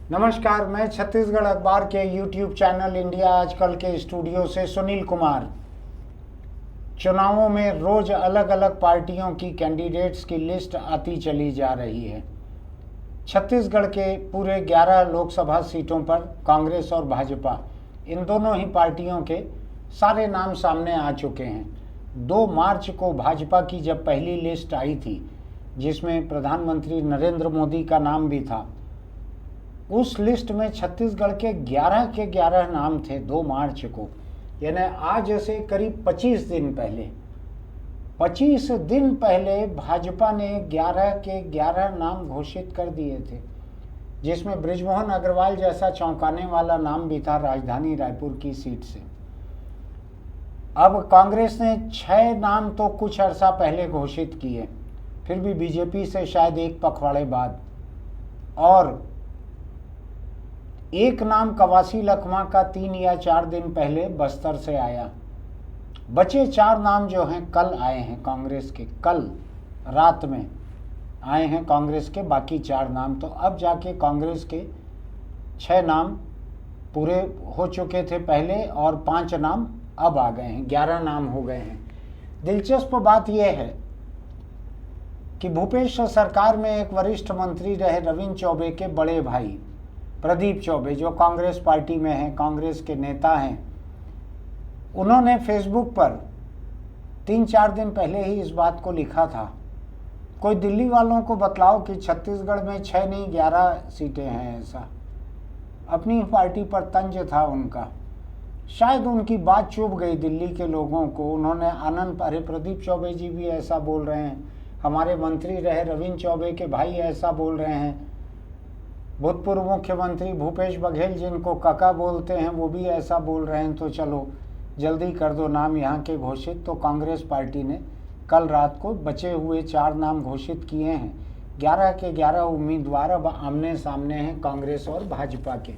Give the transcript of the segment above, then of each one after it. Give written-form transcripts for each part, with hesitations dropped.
नमस्कार, मैं छत्तीसगढ़ अखबार के यूट्यूब चैनल इंडिया आजकल के स्टूडियो से सुनील कुमार। चुनावों में रोज अलग अलग पार्टियों की कैंडिडेट्स की लिस्ट आती चली जा रही है। छत्तीसगढ़ के पूरे 11 लोकसभा सीटों पर कांग्रेस और भाजपा इन दोनों ही पार्टियों के सारे नाम सामने आ चुके हैं। 2 मार्च को भाजपा की जब पहली लिस्ट आई थी, जिसमें प्रधानमंत्री नरेंद्र मोदी का नाम भी था, उस लिस्ट में छत्तीसगढ़ के 11 के 11 नाम थे 2 मार्च को, यानी आज से करीब 25 दिन पहले भाजपा ने 11 के 11 नाम घोषित कर दिए थे, जिसमें बृजमोहन अग्रवाल जैसा चौंकाने वाला नाम भी था राजधानी रायपुर की सीट से। अब कांग्रेस ने 6 नाम तो कुछ अरसा पहले घोषित किए, फिर भी बीजेपी से शायद एक पखवाड़े बाद, और एक नाम कवासी लखमा का 3 या 4 दिन पहले बस्तर से आया। बचे 4 नाम जो हैं कल आए हैं कांग्रेस के, कल रात में आए हैं कांग्रेस के बाकी 4 नाम। तो अब जाके कांग्रेस के 6 नाम पूरे हो चुके थे पहले और 5 नाम अब आ गए हैं, 11 नाम हो गए हैं। दिलचस्प बात यह है कि भूपेश सरकार में एक वरिष्ठ मंत्री रहे रविंद्र चौबे के बड़े भाई प्रदीप चौबे, जो कांग्रेस पार्टी में हैं, कांग्रेस के नेता हैं, उन्होंने फेसबुक पर 3-4 दिन पहले ही इस बात को लिखा था, कोई दिल्ली वालों को बतलाओ कि छत्तीसगढ़ में 6 नहीं 11 सीटें हैं। ऐसा अपनी पार्टी पर तंज था उनका। शायद उनकी बात चुभ गई दिल्ली के लोगों को। उन्होंने आनंद, अरे प्रदीप चौबे जी भी ऐसा बोल रहे हैं, हमारे मंत्री रहे रविंद्र चौबे के भाई ऐसा बोल रहे हैं, भूतपूर्व मुख्यमंत्री भूपेश बघेल जिनको काका बोलते हैं वो भी ऐसा बोल रहे हैं, तो चलो जल्दी कर दो नाम यहाँ के घोषित। तो कांग्रेस पार्टी ने कल रात को बचे हुए 4 नाम घोषित किए हैं। 11 के 11 उम्मीदवार अब आमने सामने हैं कांग्रेस और भाजपा के।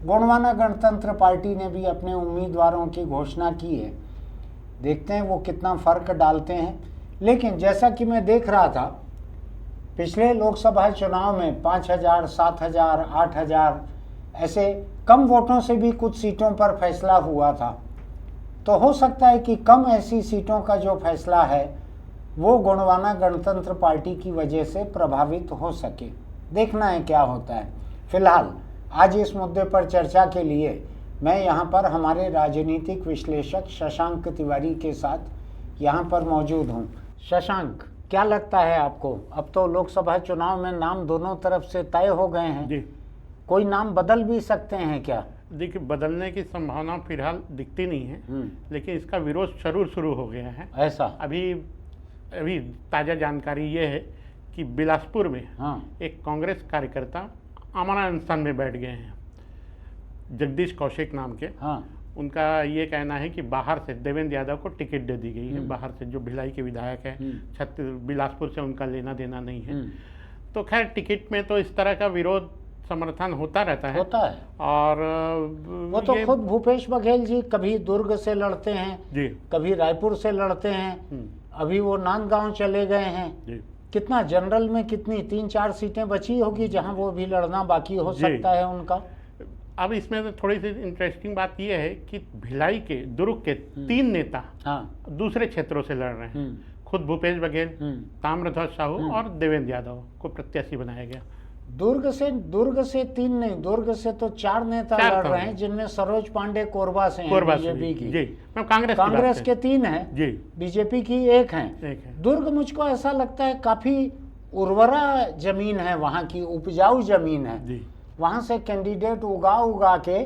गोंडवाना गणतंत्र पार्टी ने भी अपने उम्मीदवारों की घोषणा की है, देखते हैं वो कितना फर्क डालते हैं। लेकिन जैसा कि मैं देख रहा था, पिछले लोकसभा चुनाव में 5000, 7000, 8000 ऐसे कम वोटों से भी कुछ सीटों पर फैसला हुआ था। तो हो सकता है कि कम ऐसी सीटों का जो फैसला है वो गोंडवाना गणतंत्र पार्टी की वजह से प्रभावित हो सके। देखना है क्या होता है। फिलहाल आज इस मुद्दे पर चर्चा के लिए मैं यहाँ पर हमारे राजनीतिक विश्लेषक शशांक तिवारी के साथ यहाँ पर मौजूद हूँ। शशांक, क्या लगता है आपको, अब तो लोकसभा चुनाव में नाम दोनों तरफ से तय हो गए हैं जी, कोई नाम बदल भी सकते हैं क्या? देखिए, बदलने की संभावना फिलहाल दिखती नहीं है, लेकिन इसका विरोध जरूर शुरू हो गया है। ऐसा अभी ताज़ा जानकारी ये है कि बिलासपुर में एक कांग्रेस कार्यकर्ता आमरण अनशन में बैठ गए हैं, जगदीश कौशिक नाम के। उनका ये कहना है कि बाहर से देवेंद्र यादव को टिकट दे दी गई है, बाहर से, जो भिलाई के विधायक है, बिलासपुर से उनका लेना देना नहीं है। तो खैर, टिकट में तो इस तरह का विरोध समर्थन होता रहता है। और वो तो खुद भूपेश बघेल जी कभी दुर्ग से लड़ते हैं जी, कभी रायपुर से लड़ते हैं, अभी वो नांदगांव चले गए हैं जी। कितना जनरल में कितनी 3-4 सीटें बची होगी जहां वो भी लड़ना बाकी हो सकता है उनका। अब इसमें तो थोड़ी सी इंटरेस्टिंग बात यह है कि भिलाई के, दुर्ग के 3 नेता दूसरे क्षेत्रों से लड़ रहे हैं। खुद भूपेश बघेल, ताम्रध्वज साहू और देवेंद्र यादव को प्रत्याशी बनाया गया। दुर्ग से 3 नहीं, दुर्ग से तो 4 नेता लड़ रहे हैं, जिनमें सरोज पांडे कोरबा से हैं, बीजेपी की जी। कांग्रेस के 3 हैं जी, बीजेपी की 1 है। दुर्ग मुझको ऐसा लगता है काफी उर्वरा जमीन है, वहाँ की उपजाऊ जमीन है जी। वहाँ से कैंडिडेट उगा के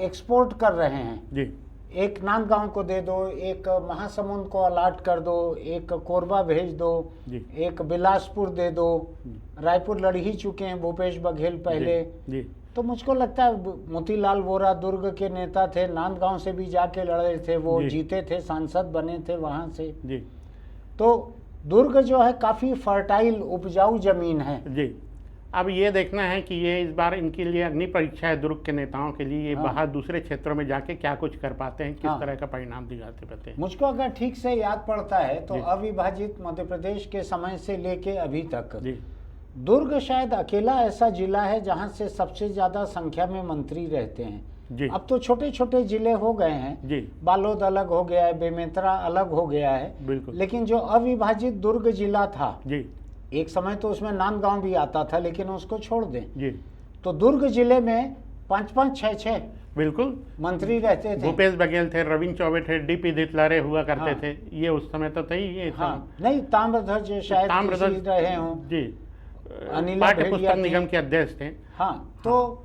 एक्सपोर्ट कर रहे हैं जी। एक नांदगांव को दे दो, एक महासमुंद को अलॉट कर दो, एक कोरबा भेज दो, एक बिलासपुर दे दो। रायपुर लड़ ही चुके हैं भूपेश बघेल पहले जी। तो मुझको लगता है मोतीलाल वोरा दुर्ग के नेता थे, नांदगांव से भी जाके लड़े थे, वो जीते थे, सांसद बने थे वहाँ से जी। तो दुर्ग जो है काफी फर्टाइल उपजाऊ जमीन है जी। अब ये देखना है कि ये इस बार इनके लिए अग्नि परीक्षा है दुर्ग के नेताओं के लिए, ये बाहर दूसरे क्षेत्रों में जाके क्या कुछ कर पाते हैं, किस तरह का परिणाम दिखाते रहते हैं। मुझको अगर ठीक से याद पड़ता है तो अविभाजित मध्य प्रदेश के समय से लेके अभी तक दुर्ग शायद अकेला ऐसा जिला है जहां से सबसे ज्यादा संख्या में मंत्री रहते हैं जी। अब तो छोटे छोटे जिले हो गए हैं जी। बालोद अलग हो गया है, बेमेतरा अलग हो गया है, बिल्कुल। लेकिन जो अविभाजित दुर्ग जिला था जी। एक समय तो उसमें नांदगांव भी आता था, लेकिन उसको छोड़ दें जी। तो दुर्ग जिले में 5-5, 6-6 बिल्कुल मंत्री रहते थे। भूपेश बघेल थे, रविंद्र चौबे थे, डीपी दितलारे हुआ करते हाँ। थे, ये उस समय तो थे ही ये नहीं ताम्रध्वज शायद किसी रहे हों जी, अनिला पाठ्य भेड़िया पुस्तक निगम के अध्यक्ष थे। हाँ तो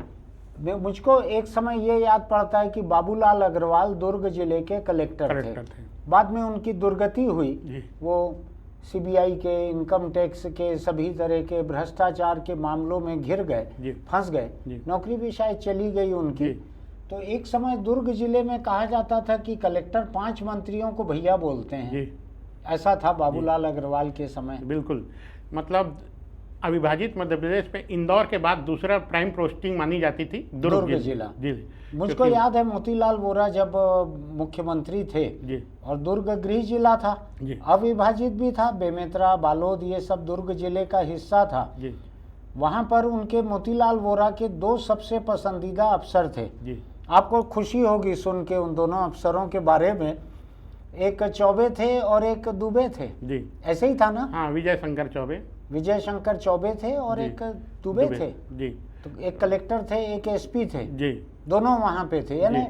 मुझको एक समय ये याद पड़ता है कि बाबूलाल अग्रवाल दुर्ग जिले के कलेक्टर थे। बाद में उनकी दुर्गति हुई, वो सीबीआई के, इनकम टैक्स के, सभी तरह के भ्रष्टाचार के मामलों में घिर गए, फंस गए, नौकरी भी शायद चली गई उनकी। तो एक समय दुर्ग जिले में कहा जाता था कि कलेक्टर 5 मंत्रियों को भैया बोलते हैं, ऐसा था बाबूलाल अग्रवाल के समय। बिल्कुल, मतलब अविभाजित मध्य प्रदेश में इंदौर के बाद दूसरा प्राइम पोस्टिंग मानी जाती थी दुर्ग जिला। मुझको याद है मोतीलाल वोरा जब मुख्यमंत्री थे और दुर्ग गृह जिला था, अविभाजित भी था, बेमेतरा बालोद ये सब दुर्ग जिले का हिस्सा था। वहां पर उनके मोतीलाल वोरा के 2 सबसे पसंदीदा अफसर थे। आपको खुशी होगी सुन के उन दोनों अफसरों के बारे में, एक चौबे थे और एक दुबे थे, ऐसे ही था ना? हाँ, विजय शंकर चौबे थे और एक दुबे थे जी। तो एक कलेक्टर थे, एक एसपी थे जी, दोनों वहां पे थे। यानी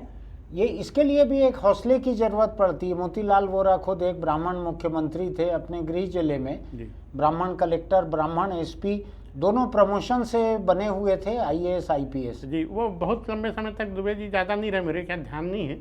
ये इसके लिए भी एक हौसले की जरूरत पड़ती है। मोतीलाल वोरा खुद एक ब्राह्मण मुख्यमंत्री थे अपने गृह जिले में, ब्राह्मण कलेक्टर, ब्राह्मण एसपी, दोनों प्रमोशन से बने हुए थे, आईएएस आईपीएस जी। वो बहुत लंबे समय तक दुबे जी ज़्यादा नहीं रहे, मेरे क्या ध्यान नहीं है,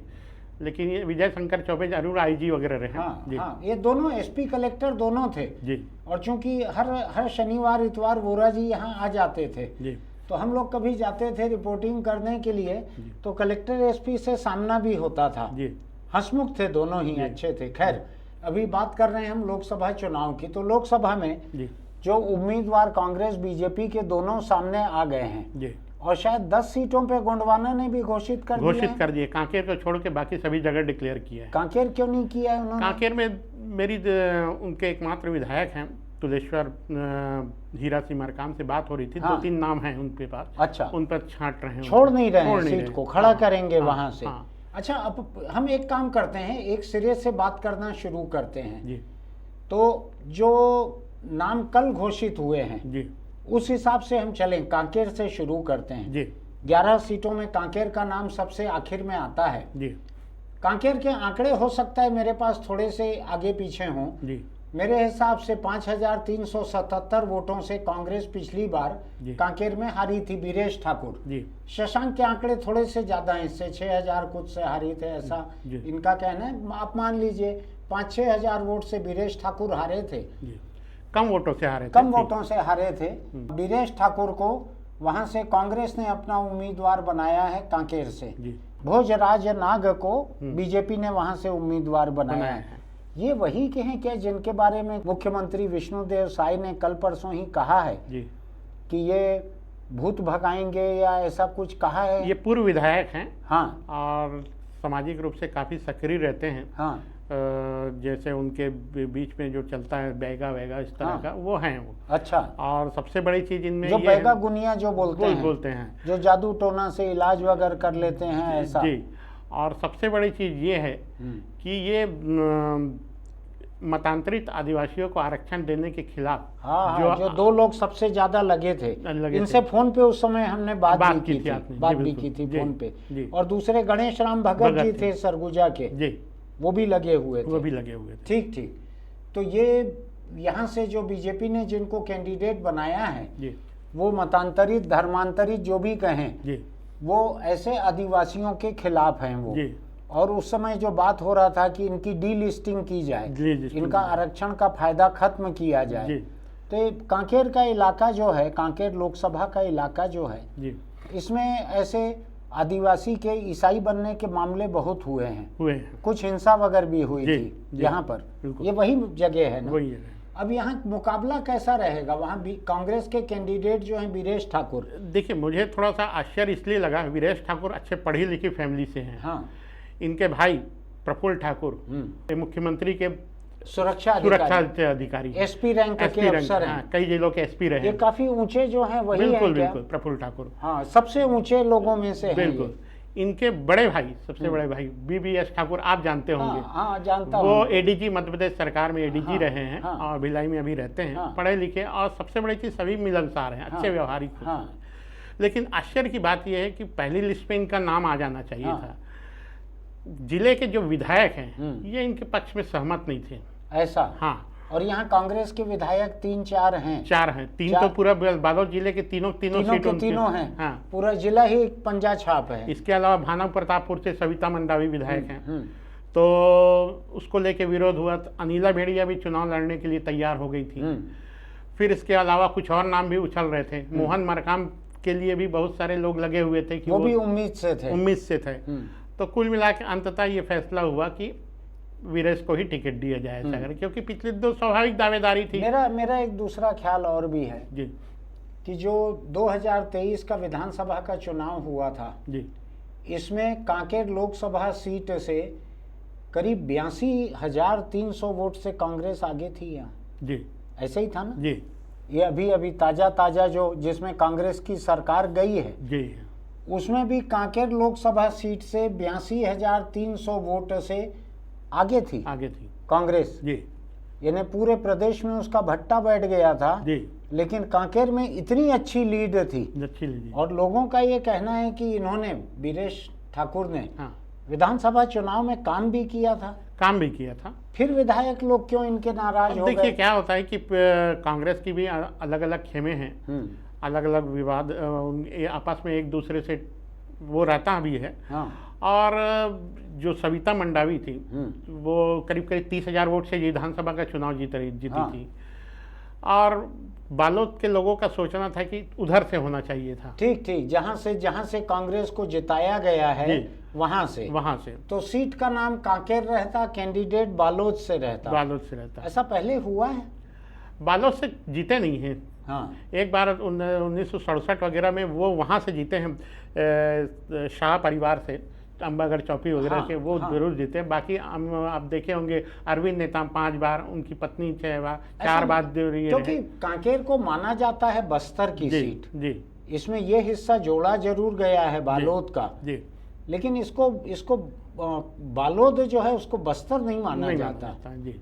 लेकिन ये विजय शंकर चौबे जरूर आईजी वगैरह रहे। हाँ, ये दोनों एसपी कलेक्टर दोनों थे जी। और चूंकि हर शनिवार इतवार वोरा जी यहाँ आ जाते थे जी, तो हम लोग कभी जाते थे रिपोर्टिंग करने के लिए, तो कलेक्टर एसपी से सामना भी होता था जी। हंसमुख थे दोनों ही, अच्छे थे। खैर अभी बात कर रहे हैं हम लोकसभा चुनाव की, तो लोकसभा में जो उम्मीदवार कांग्रेस बीजेपी के दोनों सामने आ गए हैं और शायद 10 सीटों पे गोंडवाना ने भी घोषित कर दिए। कांकेर को छोड़ के बाकी सभी जगह डिक्लेयर किया है। कांकेर क्यों नहीं किया है उन्होंने? कांकेर में उनके एकमात्र विधायक हैं तुलेश्वर हीरा सिंह मरकाम से बात हो रही थी। 2-3 नाम हैं उनके पास। अच्छा, उन पर छांट रहे हैं, छोड़ नहीं रहे सीट को, खड़ा करेंगे वहां से। अच्छा, अब हम एक काम करते हैं, एक सिरे से बात करना शुरू करते हैं जी। तो जो नाम कल घोषित हुए हैं जी, उस हिसाब से हम चलें, कांकेर से शुरू करते हैं जी। 11 सीटों में कांकेर का नाम सबसे आखिर में आता है जी। कांकेर के आंकड़े हो सकता है मेरे पास थोड़े से आगे पीछे हों जी। मेरे हिसाब से 5377 वोटों से कांग्रेस पिछली बार कांकेर में हारी थी, बीरेश ठाकुर जी। शशांक के आंकड़े थोड़े से ज्यादा हैं, इससे 6000 कुछ से हारी थे, ऐसा इनका कहना है। आप मान लीजिए 5-6 हजार वोट से बीरेश ठाकुर हारे थे, कम वोटों से हारे थे। बीरेश ठाकुर को वहां से कांग्रेस ने अपना उम्मीदवार बनाया है कांकेर से। भोजराज नाग को बीजेपी ने वहां से उम्मीदवार बनाया है। ये वही के हैं क्या जिनके बारे में मुख्यमंत्री विष्णुदेव साय ने कल परसों ही कहा है कि ये भूत भगाएंगे या ऐसा कुछ कहा है? ये पूर्व विधायक हैं हाँ, और सामाजिक रूप से काफी सक्रिय रहते हैं। हाँ, जैसे उनके बीच में जो चलता है बैगा वैगा इस तरह का, वो हैं वो। अच्छा, और सबसे बड़ी चीज इनमें जो बैगा गुनिया जो बोलते हैं, जो जादू टोना से इलाज वगैरह कर लेते हैं, ऐसा जी। और सबसे बड़ी चीज ये है कि ये मतांतरित आदिवासियों को आरक्षण देने के खिलाफ जो 2 लोग सबसे ज्यादा लगे थे, इनसे फोन पे उस समय हमने बात भी की थी फोन पे। और दूसरे गणेश राम भगत जी थे सरगुजा के जी, वो भी लगे हुए थे। ठीक। तो ये यहाँ से जो बीजेपी ने जिनको कैंडिडेट बनाया है वो मतांतरित, धर्मांतरित जो भी कहें, वो ऐसे आदिवासियों के खिलाफ हैं वो। और उस समय जो बात हो रहा था कि इनकी डीलिस्टिंग की जाए, इनका आरक्षण का फायदा खत्म किया जाए। तो कांकेर का इलाका जो है, कांकेर लोकसभा का इलाका जो है, इसमें ऐसे आदिवासी के ईसाई बनने के मामले बहुत हुए हैं। कुछ हिंसा वगैरह भी हुई थी यहाँ पर। ये वही जगह है ना? वही है। अब यहाँ मुकाबला कैसा रहेगा? वहाँ भी कांग्रेस के कैंडिडेट जो हैं बीरेश ठाकुर, देखिए मुझे थोड़ा सा आश्चर्य इसलिए लगा, बीरेश ठाकुर अच्छे पढ़ी लिखी फैमिली से हैं। हाँ, इनके भाई प्रफुल्ल ठाकुर मुख्यमंत्री के सुरक्षा अधिकारी, एसपी रैंक के अफसर हैं। कई जिलों के एसपी रहे। ये काफी ऊंचे जो हैं वही हैं क्या? बिल्कुल प्रफुल्ल ठाकुर, हाँ, सबसे ऊंचे लोगों में से हैं। बिल्कुल। इनके बड़े भाई, सबसे बड़े भाई बीबीएस ठाकुर, आप जानते होंगे। हाँ, जानता हूँ। वो एडीजी, मध्य प्रदेश सरकार में एडीजी रहे हैं और भिलाई में अभी रहते हैं, पढ़े लिखे, और सबसे बड़ी चीज सभी मिलनसार हैं, अच्छे व्यवहारिक होते हैं। लेकिन आश्चर्य की बात यह है कि पहली लिस्ट में इनका नाम आ जाना चाहिए था। जिले के जो विधायक हैं ये इनके पक्ष में सहमत नहीं थे। ऐसा? हाँ। और यहाँ कांग्रेस के विधायक 3-4 हैं। 4 हैं, 3 तो पूरा बालोद जिले के तीनों तीनों हैं। हाँ। पूरा जिला ही पंजा छाप है। इसके अलावा भानु प्रतापपुर से सविता मंडावी विधायक हैं। तो उसको लेके विरोध हुआ, तो अनिला भेड़िया भी चुनाव लड़ने के लिए तैयार हो गई थी। फिर इसके अलावा कुछ और नाम भी उछल रहे थे। मोहन मरकाम के लिए भी बहुत सारे लोग लगे हुए थे कि वो भी उम्मीद से थे। तो कुल मिला के अंततः ये फैसला हुआ कि वीरेश को ही टिकट दिया जाए ऐसा कर, क्योंकि पिछले 2 स्वाभाविक दावेदारी थी। मेरा एक दूसरा ख्याल और भी है जी, कि जो 2023 का विधानसभा का चुनाव हुआ था जी, इसमें कांकेर लोकसभा सीट से करीब 82,300 वोट से कांग्रेस आगे थी यहाँ। जी, ऐसे ही था ना जी। ये अभी ताजा जो जिसमें कांग्रेस की सरकार गई है जी, उसमें भी कांकेर लोकसभा सीट से 82,300 वोट से आगे थी कांग्रेस। जी, यानी पूरे प्रदेश में उसका भट्टा बैठ गया था। जी। लेकिन कांकेर में इतनी अच्छी लीड थी, और लोगों का ये कहना है कि इन्होंने, वीरेश ठाकुर ने विधानसभा चुनाव में काम भी किया था। फिर विधायक लोग क्यों इनके नाराज हो गए? देखिए क्या होता है कि कांग्रेस की भी अलग अलग खेमे हैं, अलग अलग विवाद, आपस में एक दूसरे से वो रहता भी है। और जो सविता मंडावी थी वो करीब 30,000 वोट से विधानसभा का चुनाव जीती थी, और बालोद के लोगों का सोचना था कि उधर से होना चाहिए था। ठीक, जहां से कांग्रेस को जिताया गया है वहां से तो सीट का नाम कांकेर रहता, कैंडिडेट बालोद से रहता। ऐसा पहले हुआ है? बालोद से जीते नहीं है। एक बार 1967 वगैरह में वो वहां से जीते हैं, शाह परिवार से, अंबागढ़ चौकी वगैरह के, वो जरूर जीते। बाकी आप देखे होंगे अरविंद नेताम 5 बार, उनकी पत्नी 6 बार, 4 बार दे रही है। क्योंकि कांकेर को माना जाता है बस्तर की सीट। जी, इसमें ये हिस्सा जोड़ा जरूर गया है बालोद का। जी, लेकिन इसको बालोद जो है उसको बस्तर नहीं माना जाता। जी।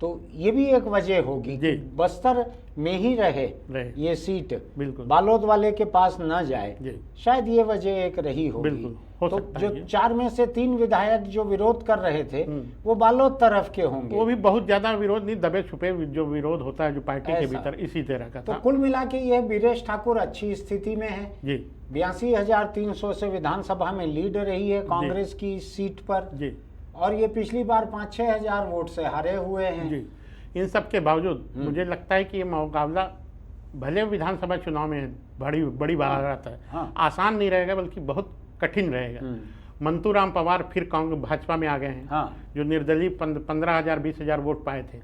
तो ये भी एक वजह होगी कि बस्तर में ही रहे ये सीट, बिल्कुल बालोद वाले के पास न जाए। शायद ये वजह एक रही होगी। तो जो 4 में से 3 विधायक जो विरोध कर रहे थे वो बालोद तरफ के होंगे। वो भी बहुत ज्यादा विरोध नहीं, दबे छुपे जो विरोध होता है जो पार्टी के भीतर, इसी तरह का था। तो कुल मिला के ये वीरेश ठाकुर अच्छी स्थिति में है। 82,300 से विधानसभा में लीड रही है कांग्रेस की सीट पर, और ये पिछली बार 5-6 हजार वोट से हारे हुए हैं। इन सब के बावजूद मुझे लगता है कि ये मुकाबला भले विधानसभा चुनाव में बड़ी बहारत है, आसान नहीं रहेगा बल्कि बहुत कठिन रहेगा। मंतूराम पवार फिर कांग्रेस भाजपा में आ गए हैं, जो निर्दलीय 15,000-20,000 वोट पाए थे।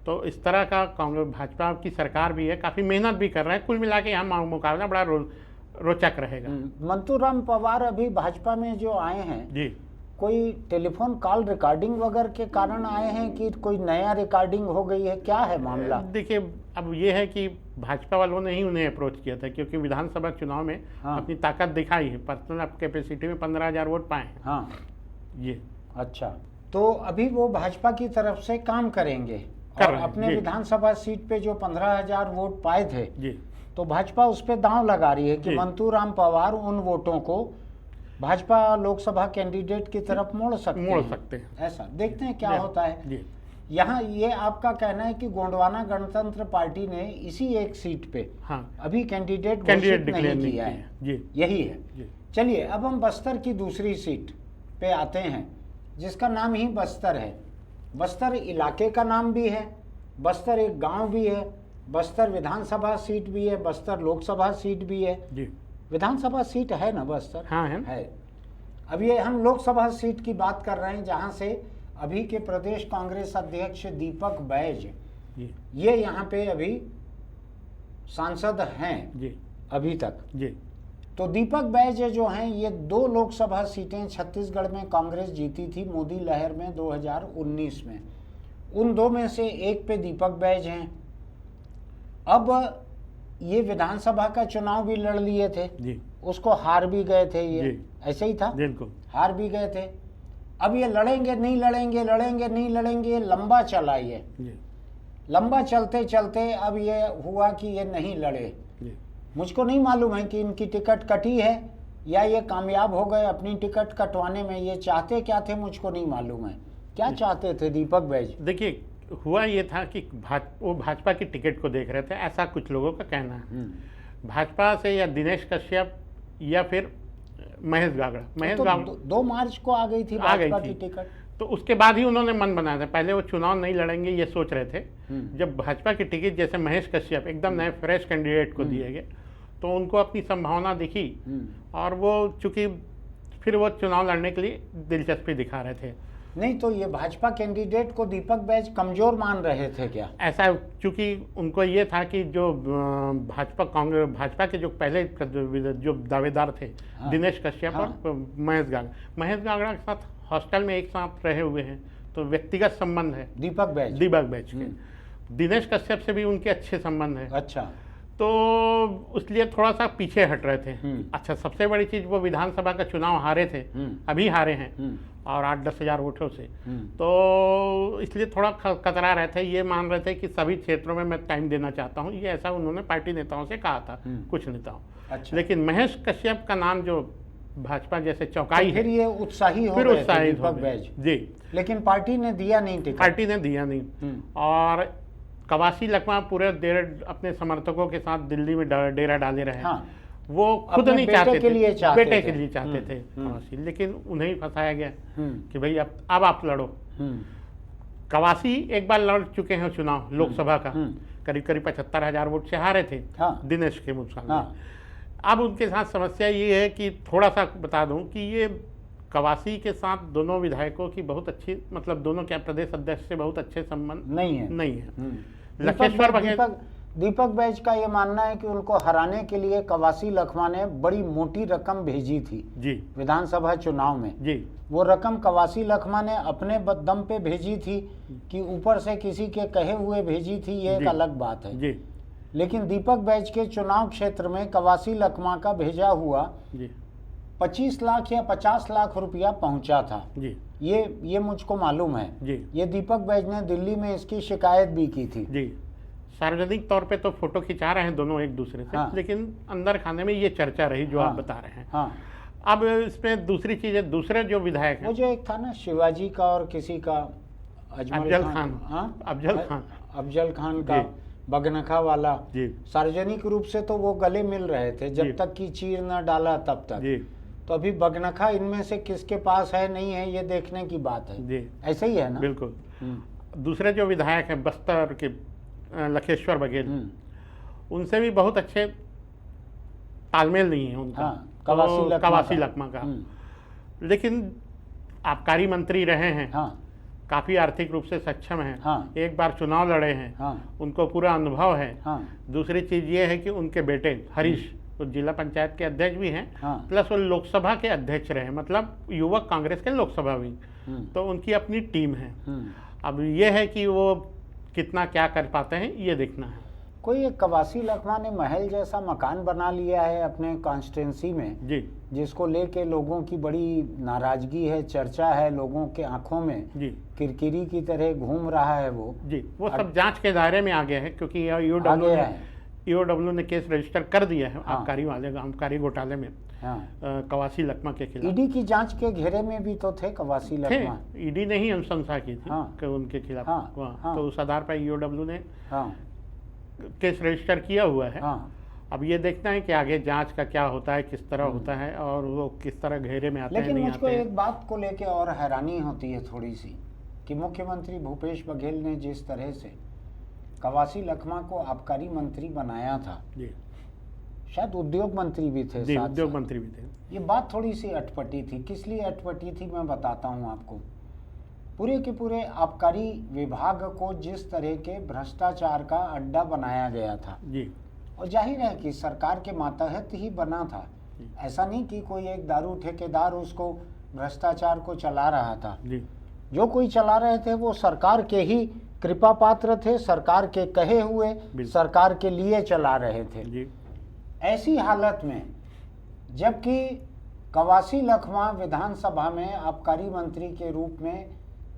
तो इस तरह का कांग्रेस भाजपा की सरकार भी है, काफी मेहनत भी कर रहा है। कुल मिला के यहाँ मुकाबला बड़ा रोचक रहेगा। मंतूराम पवार अभी भाजपा में जो आए हैं, कोई टेलीफोन कॉल रिकॉर्डिंग वगैरह के कारण आए हैं कि कोई नया रिकॉर्डिंग हो गई है, क्या है मामला? देखिए अब ये है कि भाजपा वालों ने ही उन्हें अप्रोच किया था, क्योंकि विधानसभा चुनाव में अपनी ताकत दिखाई है, पर्सनल कैपेसिटी में 15,000 वोट पाए हैं। ये अच्छा, तो अभी वो भाजपा की तरफ से काम करेंगे और अपने विधानसभा सीट पे जो 15,000 वोट पाए थे, तो भाजपा उस पर दांव लगा रही है कि मंतूराम पवार उन वोटों को भाजपा लोकसभा कैंडिडेट की तरफ मोड़ सकते हैं। ऐसा देखते हैं क्या होता है। यहाँ ये आपका कहना है कि गोंडवाना गणतंत्र पार्टी ने इसी एक सीट पे अभी कैंडिडेट घोषित नहीं किया है। यही है। चलिए अब हम बस्तर की दूसरी सीट पे आते हैं, जिसका नाम ही बस्तर है। बस्तर इलाके का नाम भी है, बस्तर एक गांव भी है, बस्तर विधानसभा सीट भी है, बस्तर लोकसभा सीट भी है। विधानसभा सीट है ना बस्तर? है। अब ये हम लोकसभा सीट की बात कर रहे हैं, जहां से अभी के प्रदेश कांग्रेस अध्यक्ष दीपक बैज ये यहाँ पे अभी सांसद हैं अभी तक। तो दीपक बैज जो हैं, ये 2 लोकसभा सीटें छत्तीसगढ़ में कांग्रेस जीती थी मोदी लहर में 2019 में, उन दो में से एक पे दीपक बैज हैं। अब ये विधानसभा का चुनाव भी लड़ लिए थे जी, उसको हार भी गए थे, ये ऐसे ही था, बिल्कुल हार भी गए थे। अब ये लड़ेंगे नहीं लड़ेंगे, लड़ेंगे नहीं लड़ेंगे, ये लंबा चला ये जी, लंबा चलते चलते अब ये हुआ कि ये नहीं लड़े। जी। मुझको नहीं मालूम है कि इनकी टिकट कटी है या ये कामयाब हो गए अपनी टिकट कटवाने में। ये चाहते क्या थे मुझको नहीं मालूम है, क्या चाहते थे दीपक बैज? देखिए, हुआ ये था कि वो भाजपा की टिकट को देख रहे थे, ऐसा कुछ लोगों का कहना है। भाजपा से या दिनेश कश्यप या फिर महेश गागड़ा। तो 2 मार्च को आ गई थी भाजपा की टिकट। तो उसके बाद ही उन्होंने मन बनाया था। पहले वो चुनाव नहीं लड़ेंगे ये सोच रहे थे। जब भाजपा की टिकट जैसे महेश कश्यप एकदम नए फ्रेश कैंडिडेट को दिए गए तो उनको अपनी संभावना दिखी और वो चूंकि फिर वो चुनाव लड़ने के लिए दिलचस्पी दिखा रहे थे। नहीं तो ये भाजपा कैंडिडेट को दीपक बैज कमजोर मान रहे थे क्या? ऐसा चूंकि उनको ये था कि जो भाजपा के जो पहले जो दावेदार थे, हाँ, दिनेश कश्यप हाँ, और महेश गागड़ा के साथ हॉस्टल में एक साथ रहे हुए हैं, तो व्यक्तिगत संबंध है दीपक बैज के। दिनेश कश्यप से भी उनके अच्छे संबंध है। अच्छा, तो इसलिए थोड़ा सा पीछे हट रहे थे। अच्छा, सबसे बड़ी चीज वो विधानसभा का चुनाव हारे थे, अभी हारे हैं और 8-10 हज़ार वोटों से। तो इसलिए थोड़ा कतरा रहे थे, ये मान रहे थे कि सभी क्षेत्रों में मैं टाइम देना चाहता हूँ, ये ऐसा उन्होंने पार्टी नेताओं से कहा था, कुछ नेताओं। अच्छा। लेकिन महेश कश्यप का नाम जो भाजपा जैसे चौंकाई तो फिर ये उत्साही हो गए थे दीपक बैज जी, लेकिन पार्टी ने दिया नहीं टिकट। पार्टी ने दिया नहीं। और कवासी लखमा पूरे अपने समर्थकों के साथ दिल्ली में डेरा डाले रहे। हाँ, वो खुद नहीं चाहते थे, बेटे के लिए चाहते थे कवासी, लेकिन उन्हें फंसाया गया कि भाई अब आप लड़ो। कवासी एक बार लड़ चुके हैं चुनाव लोकसभा का, करीब करीब 75,000 वोट से हारे थे दिनेश के मुकाबले। अब उनके साथ समस्या ये है कि थोड़ा सा बता दूं कि ये कवासी के साथ दोनों विधायकों की बहुत अच्छी, मतलब दोनों क्या प्रदेश अध्यक्ष से बहुत अच्छे संबंध नहीं है। लखेश्वर बघेल, दीपक बैज का ये मानना है कि उनको हराने के लिए कवासी लखमा ने बड़ी मोटी रकम भेजी थी जी विधानसभा चुनाव में जी। वो रकम कवासी लखमा ने अपने दम पे भेजी थी कि ऊपर से किसी के कहे हुए भेजी थी, ये एक अलग बात है जी। लेकिन दीपक बैज के चुनाव क्षेत्र में कवासी लखमा का भेजा हुआ जी 25 लाख या 50 लाख रुपया पहुंचा था जी। ये मुझको मालूम है जी। ये दीपक बैज ने दिल्ली में इसकी शिकायत भी की थी जी। सार्वजनिक तौर पे तो फोटो खिंचा रहे हैं दोनों एक दूसरे से, लेकिन अंदर खाने में ये चर्चा रही जो आप बता रहे हैं। अब इसमें दूसरी चीज है, दूसरे जो विधायक हैं, वो जो एक था ना शिवाजी का और किसी का अफजल खान का बगनखा वाला, सार्वजनिक रूप से तो वो गले मिल रहे थे जब तक कि चीर न डाला तब तक। तो अभी बगनखा इनमें से किसके पास है नहीं है ये देखने की बात है। ऐसे ही है ना? बिल्कुल। दूसरे जो विधायक हैं बस्तर के लखेश्वर बघेल, उनसे भी बहुत अच्छे तालमेल नहीं है उनका, कवासी लखमा का। लेकिन आबकारी मंत्री रहे हैं, काफी आर्थिक रूप से सक्षम हैं, एक बार चुनाव लड़े हैं, उनको पूरा अनुभव है। दूसरी चीज ये है कि उनके बेटे हरीश वो जिला पंचायत के अध्यक्ष भी हैं, प्लस वो लोकसभा के अध्यक्ष रहे, मतलब युवक कांग्रेस के लोकसभा भी, तो उनकी अपनी टीम है। अब ये है कि वो कितना क्या कर पाते हैं ये देखना है। कोई एक कवासी लखमा ने महल जैसा मकान बना लिया है अपने कॉन्स्टिट्यूंसी में जी, जिसको लेके लोगों की बड़ी नाराजगी है, चर्चा है, लोगों के आंखों में जी किरकिरी की तरह घूम रहा है वो जी। वो सब जांच के दायरे में आ गया है क्योंकि ईओडब्ल्यू ने केस रजिस्टर कर दिया है आबकारी घोटाले में कवासी लखमा के खिलाफ। ईडी की जांच के घेरे में भी तो थे कवासी लखमा, ईडी ने ही अनुशंसा की थी उनके खिलाफ, तो उस आधार पर ईओडब्ल्यू ने केस रजिस्टर किया हुआ है। अब ये देखना है कि आगे जांच का क्या होता है, किस तरह होता है और वो किस तरह घेरे में आते हैं, नहीं आते हैं। लेकिन मुझको एक बात को लेके और हैरानी होती है थोड़ी सी कि मुख्यमंत्री भूपेश बघेल ने जिस तरह से कवासी लखमा को आबकारी मंत्री बनाया था जी, शायद उद्योग मंत्री भी थे, उद्योग मंत्री भी थे, ये बात थोड़ी सी अटपटी थी। किस लिए अटपटी थी मैं बताता हूँ आपको। पूरे के पूरे आबकारी विभाग को जिस तरह के भ्रष्टाचार का अड्डा बनाया गया था जी, और जाहिर है कि सरकार के मातहत ही बना था, ऐसा नहीं कि कोई एक दारू ठेकेदार उसको भ्रष्टाचार को चला रहा था जी। जो कोई चला रहे थे वो सरकार के ही कृपा पात्र थे, सरकार के कहे हुए, सरकार के लिए चला रहे थे जी। ऐसी हालत में जबकि कवासी लखमा विधानसभा में आबकारी मंत्री के रूप में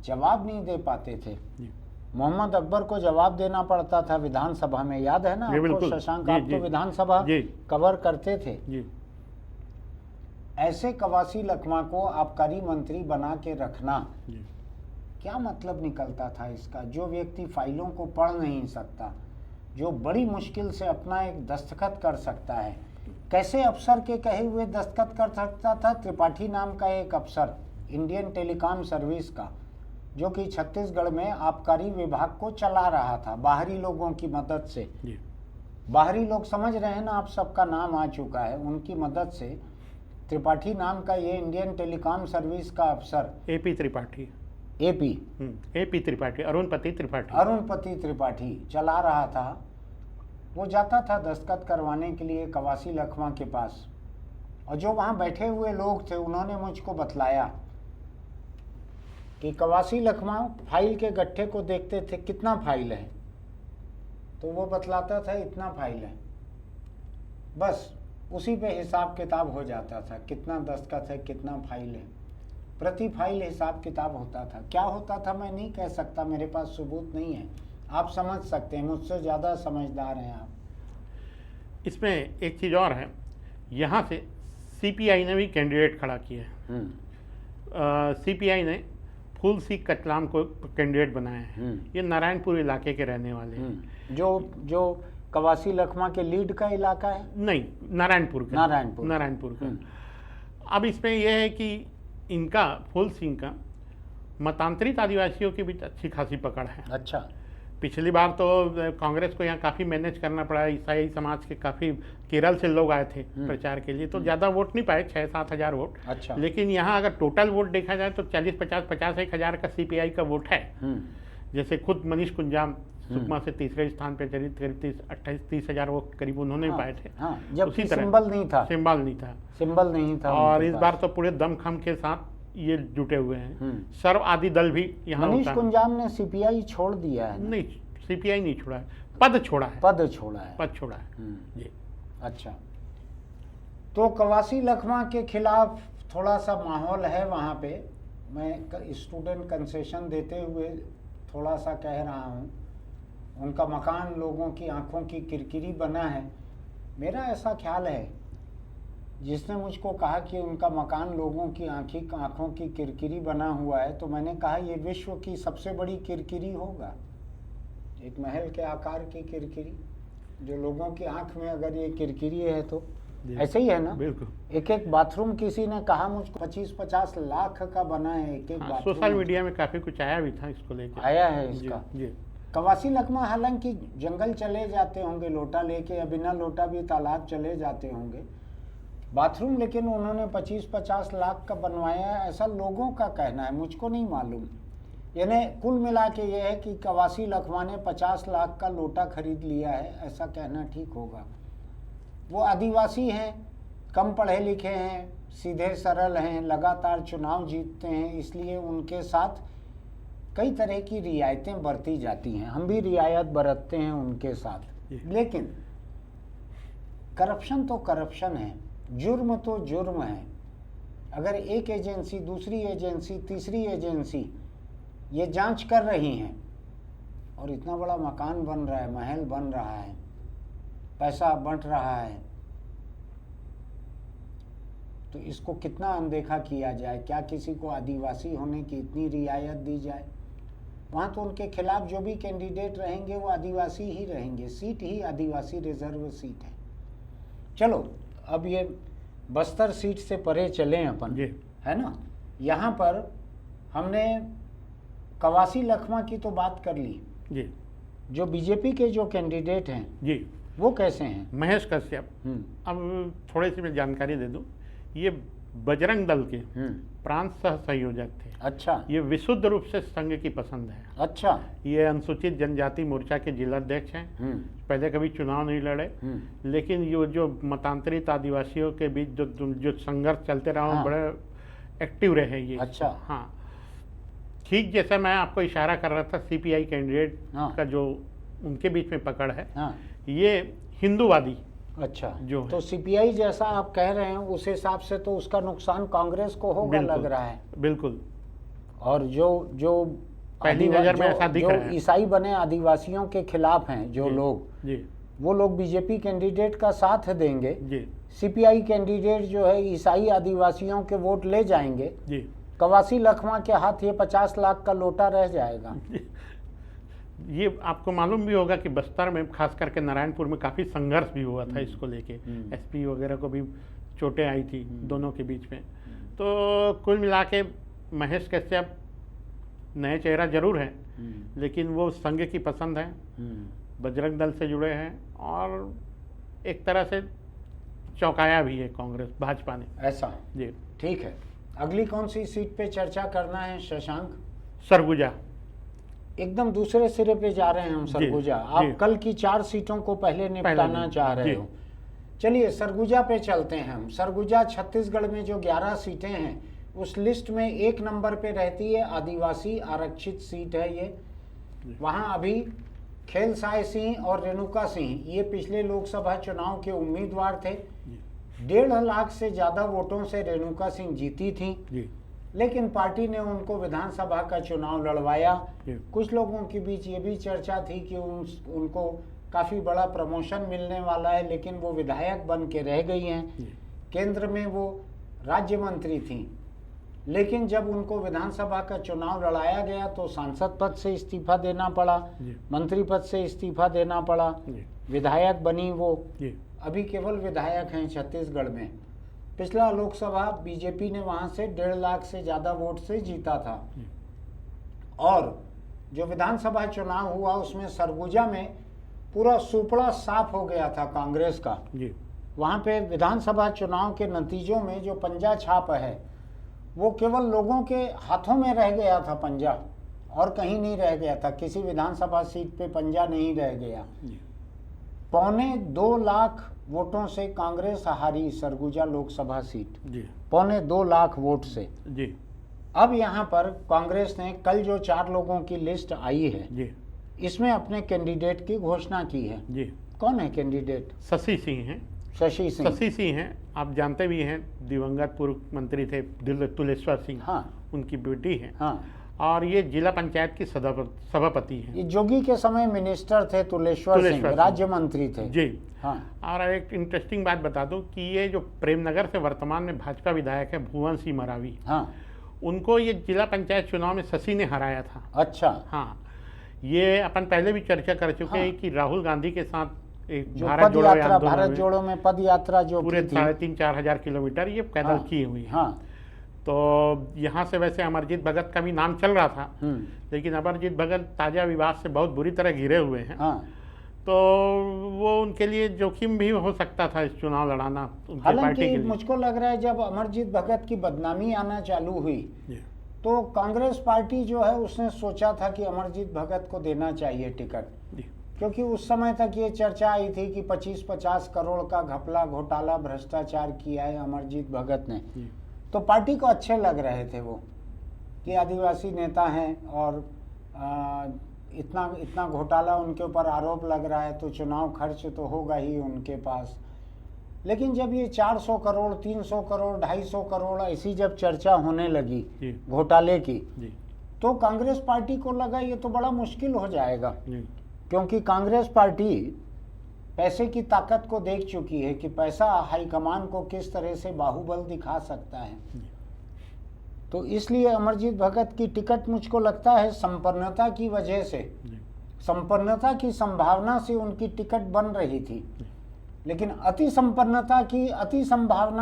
जवाब नहीं दे पाते थे, मोहम्मद अकबर को जवाब देना पड़ता था विधानसभा में, याद है ना आपको शशांक? आप तो विधानसभा कवर करते थे जी। ऐसे कवासी लखमा को आबकारी मंत्री बना के रखना जी। क्या मतलब निकलता था इसका? जो व्यक्ति फाइलों को पढ़ नहीं सकता, जो बड़ी मुश्किल से अपना एक दस्तखत कर सकता है, कैसे अफसर के कहे हुए दस्तखत कर सकता था? त्रिपाठी नाम का एक अफसर इंडियन टेलीकॉम सर्विस का, जो कि छत्तीसगढ़ में आबकारी विभाग को चला रहा था बाहरी लोगों की मदद से। बाहरी लोग समझ रहे हैं ना, आप सबका नाम आ चुका है, उनकी मदद से त्रिपाठी नाम का ये इंडियन टेलीकॉम सर्विस का अफसर, एपी त्रिपाठी, एपी त्रिपाठी, अरुणपति त्रिपाठी चला रहा था। वो जाता था दस्तखत करवाने के लिए कवासी लखमा के पास, और जो वहाँ बैठे हुए लोग थे उन्होंने मुझको बतलाया कि कवासी लखमा फाइल के गट्ठे को देखते थे, कितना फाइल है, तो वो बतलाता था इतना फाइल है, बस उसी पे हिसाब किताब हो जाता था, कितना दस्तखत है, कितना फाइल है, प्रति फाइल हिसाब किताब होता था। क्या होता था मैं नहीं कह सकता, मेरे पास सबूत नहीं है, आप समझ सकते हैं, मुझसे ज़्यादा समझदार हैं आप। इसमें एक चीज़ और है, यहाँ से सीपीआई ने भी कैंडिडेट खड़ा किया है। सीपीआई ने फूल सिंह कतलाम को कैंडिडेट बनाया है। ये नारायणपुर इलाके के रहने वाले हैं। जो कवासी लखमा के लीड का इलाका है? नहीं, नारायणपुर का। अब इसमें यह है कि इनका, फूल सिंह का, मतांतरित आदिवासियों की भी अच्छी खासी पकड़ है। अच्छा। पिछली बार तो कांग्रेस को यहाँ काफ़ी मैनेज करना पड़ा, ईसाई समाज के काफ़ी केरल से लोग आए थे प्रचार के लिए, तो ज़्यादा वोट नहीं पाए, 6-7 हज़ार वोट। अच्छा। लेकिन यहाँ अगर टोटल वोट देखा जाए तो 40-50-51 हज़ार का सीपीआई का वोट है। जैसे खुद मनीष कुंजाम सुकमा से तीसरे स्थान पे, करीब 28-30 हज़ार वोट करीब उन्होंने पाए थे। उसी तरह सिंबल नहीं था। और इस बार तो पूरे दमखम के साथ ये जुटे हुए हैं। सर्व आदि दल भी यहाँ। मनीष कुंजाम ने सीपीआई छोड़ दिया है? नहीं, सीपीआई नहीं छोड़ा है, पद छोड़ा है। जी। अच्छा, तो कवासी लखमा के खिलाफ थोड़ा सा माहौल है वहाँ पे। मैं स्टूडेंट कंसेशन देते हुए थोड़ा सा कह रहा हूँ, उनका मकान लोगों की आंखों की किरकिरी बना है। मेरा ऐसा ख्याल है, जिसने मुझको कहा कि उनका मकान लोगों की आंखों की किरकिरी बना हुआ है, तो मैंने कहा ये विश्व की सबसे बड़ी किरकिरी होगा, एक महल के आकार की किरकिरी, जो लोगों की आंख में अगर ये किरकिरी है तो ऐसे ही है ना। बिल्कुल। एक बाथरूम किसी ने कहा मुझको 25-50 लाख का बना है एक बाथरूम। सोशल मीडिया में काफी कुछ आया भी था इसको लेकर। आया है इसका। जी। कवासी लखमा हालांकि जंगल चले जाते होंगे लोटा लेके, या बिना लोटा भी तालाब चले जाते होंगे, बाथरूम लेकिन उन्होंने 25-50 लाख का बनवाया है, ऐसा लोगों का कहना है, मुझको नहीं मालूम। यानी कुल मिला के ये है कि कवासी लखमा ने 50 लाख का लोटा खरीद लिया है, ऐसा कहना ठीक होगा। वो आदिवासी हैं, कम पढ़े लिखे हैं, सीधे सरल हैं, लगातार चुनाव जीतते हैं, इसलिए उनके साथ कई तरह की रियायतें बरती जाती हैं, हम भी रियायत बरतते हैं उनके साथ। लेकिन करप्शन तो करप्शन है, जुर्म तो जुर्म है। अगर एक एजेंसी, दूसरी एजेंसी, तीसरी एजेंसी ये जांच कर रही हैं और इतना बड़ा मकान बन रहा है, महल बन रहा है, पैसा बंट रहा है, तो इसको कितना अनदेखा किया जाए? क्या किसी को आदिवासी होने की इतनी रियायत दी जाए? वहाँ तो उनके खिलाफ जो भी कैंडिडेट रहेंगे वो आदिवासी ही रहेंगे, सीट ही आदिवासी रिजर्व सीट है। चलो अब ये बस्तर सीट से परे चलें अपन, है ना। यहाँ पर हमने कवासी लखमा की तो बात कर ली जी। जो बीजेपी के जो कैंडिडेट हैं जी, वो कैसे हैं? महेश कश्यप। अब थोड़ी सी मैं जानकारी दे दूं, ये बजरंग दल के प्रांत सह संयोजक थे। अच्छा। ये विशुद्ध रूप से संघ की पसंद है। अच्छा। ये अनुसूचित जनजाति मोर्चा के जिलाध्यक्ष हैं। पहले कभी चुनाव नहीं लड़े, लेकिन ये जो मतांतरित आदिवासियों के बीच जो संघर्ष चलते रहा, बड़े एक्टिव रहे ये। अच्छा। हाँ, ठीक जैसे मैं आपको इशारा कर रहा था सीपीआई कैंडिडेट का जो उनके बीच में पकड़ है, ये हिंदूवादी अच्छा जो तो सीपीआई जैसा आप कह रहे हैं उस हिसाब से तो उसका नुकसान कांग्रेस को होगा लग रहा है। बिल्कुल। और जो पहली नजर में ऐसा दिख रहा है, ईसाई बने आदिवासियों के खिलाफ हैं जो लोग जी, वो लोग बीजेपी कैंडिडेट का साथ देंगे जी। सीपीआई कैंडिडेट जो है ईसाई आदिवासियों के वोट ले जाएंगे जी। कवासी लखमा के हाथ ये 50 लाख का लोटा रह जाएगा। ये आपको मालूम भी होगा कि बस्तर में खास करके नारायणपुर में काफ़ी संघर्ष भी हुआ था इसको लेके, एसपी वगैरह को भी चोटें आई थी दोनों के बीच में। तो कुल मिला के महेश कश्यप नए चेहरा जरूर है, लेकिन वो संघ की पसंद है, बजरंग दल से जुड़े हैं और एक तरह से चौंकाया भी है कांग्रेस भाजपा ने। ऐसा जी, ठीक है। अगली कौन सी सीट पे चर्चा करना है शशांक? सरगुजा। एकदम दूसरे सिरे पे जा रहे हैं हम सरगुजा। आप कल की 4 सीटों को पहले निपटाना चाह रहे हो। चलिए सरगुजा पे चलते हैं हम। सरगुजा छत्तीसगढ़ में जो 11 सीटें हैं उस लिस्ट में 1 नंबर पे रहती है, आदिवासी आरक्षित सीट है ये। वहाँ अभी खेलसाय सिंह और रेणुका सिंह ये पिछले लोकसभा चुनाव के उम्मीदवार थे। 1.5 लाख से ज़्यादा वोटों से रेणुका सिंह जीती थी, लेकिन पार्टी ने उनको विधानसभा का चुनाव लड़वाया। कुछ लोगों के बीच ये भी चर्चा थी कि उनको काफ़ी बड़ा प्रमोशन मिलने वाला है, लेकिन वो विधायक बन के रह गई हैं। केंद्र में वो राज्य मंत्री थी, लेकिन जब उनको विधानसभा का चुनाव लड़ाया गया तो सांसद पद से इस्तीफा देना पड़ा, मंत्री पद से इस्तीफा देना पड़ा, विधायक बनी वो। अभी केवल विधायक हैं छत्तीसगढ़ में। पिछला लोकसभा बीजेपी ने वहां से 1.5 लाख से ज़्यादा वोट से जीता था। और जो विधानसभा चुनाव हुआ उसमें सरगुजा में पूरा सुपड़ा साफ हो गया था कांग्रेस का। वहां पे विधानसभा चुनाव के नतीजों में जो पंजा छाप है वो केवल लोगों के हाथों में रह गया था, पंजा और कहीं नहीं रह गया था। किसी विधानसभा सीट पे पंजा नहीं रह गया। 2.25 लाख वोटों से कांग्रेस हारी सरगुजा लोकसभा सीट, 2.25 लाख वोट से। अब यहाँ पर कांग्रेस ने कल जो 4 लोगों की लिस्ट आई है इसमें अपने कैंडिडेट की घोषणा की है। कौन है कैंडिडेट? शशि सिंह हैं। शशि सिंह हैं, आप जानते भी हैं, दिवंगत पूर्व मंत्री थे तुलेश्वर सिंह। उनकी बेटी है। और ये जिला पंचायत की सभापति हैं। ये जोगी के समय मिनिस्टर थे तुलेश्वर सिंह, राज्य मंत्री थे। जी हाँ। और एक इंटरेस्टिंग बात बता दूं कि ये जो प्रेमनगर से वर्तमान में भाजपा विधायक है भुवन सिंह मरावी, उनको ये जिला पंचायत चुनाव में शशि ने हराया था। अच्छा। हाँ, ये अपन पहले भी चर्चा कर चुके हैं कि राहुल गांधी के साथ एक भारत जोड़ो में पद यात्रा जो पूरे 3,500-4 हजार किलोमीटर ये पैदल की हुई है। तो यहाँ से वैसे अमरजीत भगत का भी नाम चल रहा था, लेकिन अमरजीत भगत ताज़ा विवाद से बहुत बुरी तरह घिरे हुए हैं। तो वो उनके लिए जोखिम भी हो सकता था इस चुनाव लड़ाना उनकी पार्टी के लिए। मुझको लग रहा है जब अमरजीत भगत की बदनामी आना चालू हुई तो कांग्रेस पार्टी जो है उसने सोचा था कि अमरजीत भगत को देना चाहिए टिकट, क्योंकि उस समय तक ये चर्चा आई थी कि 25-50 करोड़ का घपला घोटाला भ्रष्टाचार किया है अमरजीत भगत ने। तो पार्टी को अच्छे लग रहे थे वो कि आदिवासी नेता हैं और इतना घोटाला उनके ऊपर आरोप लग रहा है तो चुनाव खर्च तो होगा ही उनके पास। लेकिन जब ये 400 करोड़ 300 करोड़ 250 करोड़ ऐसी जब चर्चा होने लगी घोटाले की, तो कांग्रेस पार्टी को लगा ये तो बड़ा मुश्किल हो जाएगा, क्योंकि कांग्रेस पार्टी पैसे की ताकत को देख चुकी है कि पैसा हाईकमान को किस तरह से बाहुबल दिखा सकता है। तो इसलिए अमरजीत भगत की टिकट मुझको लगता है संपन्नता की वजह से, संपन्नता की संभावना से उनकी टिकट बन रही थी, लेकिन अति संभावना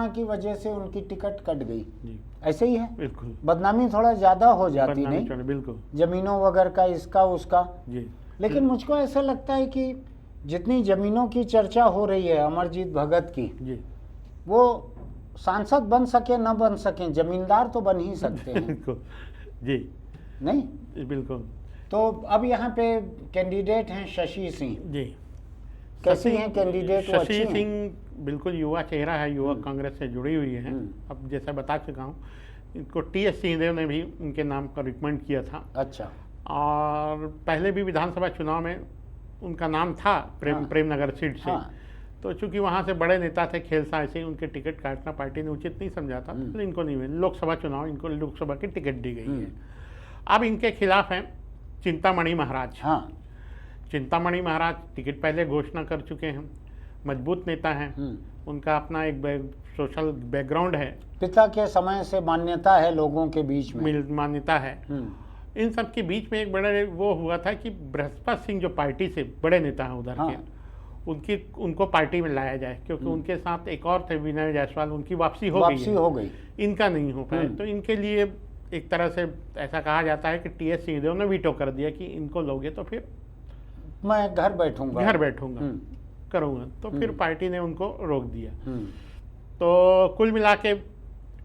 की वजह से उनकी टिकट कट गई। ऐसे ही है, बिल्कुल बदनामी थोड़ा ज्यादा हो जाती नहीं, बिल्कुल जमीनों वगैरह का इसका उसका। लेकिन मुझको ऐसा लगता है कि जितनी जमीनों की चर्चा हो रही है अमरजीत भगत की, वो सांसद बन सके न बन सके जमींदार तो बन ही सकते हैं। जी नहीं, बिल्कुल। तो अब यहाँ पे कैंडिडेट हैं शशि सिंह। जी, कैसी हैं कैंडिडेट? शशि सिंह बिल्कुल युवा चेहरा है, युवा कांग्रेस से जुड़ी हुई है। अब जैसा बता चुका हूँ, इनको टी.एस. सिंहदेव ने भी उनके नाम पर रिकमेंड किया था। अच्छा। और पहले भी विधानसभा चुनाव में उनका नाम था प्रेम नगर सीट से। तो चूंकि वहाँ से बड़े नेता थे खेलसा, ऐसे ही उनके टिकट काटना पार्टी ने उचित नहीं समझा था, तो इनको नहीं मिले। लोकसभा चुनाव इनको लोकसभा की टिकट दी गई है। अब इनके खिलाफ हैं चिंतामणि महाराज। चिंतामणि महाराज टिकट पहले घोषणा कर चुके हैं, मजबूत नेता हैं, उनका अपना एक सोशल बैकग्राउंड है, पिता के समय से मान्यता है लोगों के बीच में, मान्यता है। इन सब के बीच में एक बड़ा वो हुआ था कि बृहस्पति सिंह जो पार्टी से बड़े नेता हैं उधर के, उनको पार्टी में लाया जाए, क्योंकि उनके साथ एक और थे विनय जायसवाल, उनकी वापसी हो गई, इनका नहीं हो पाया। तो इनके लिए एक तरह से ऐसा कहा जाता है कि टी.एस. सिंहदेव ने वीटो कर दिया कि इनको लोगे तो फिर मैं घर बैठूंगा करूंगा। तो फिर पार्टी ने उनको रोक दिया। तो कुल मिला के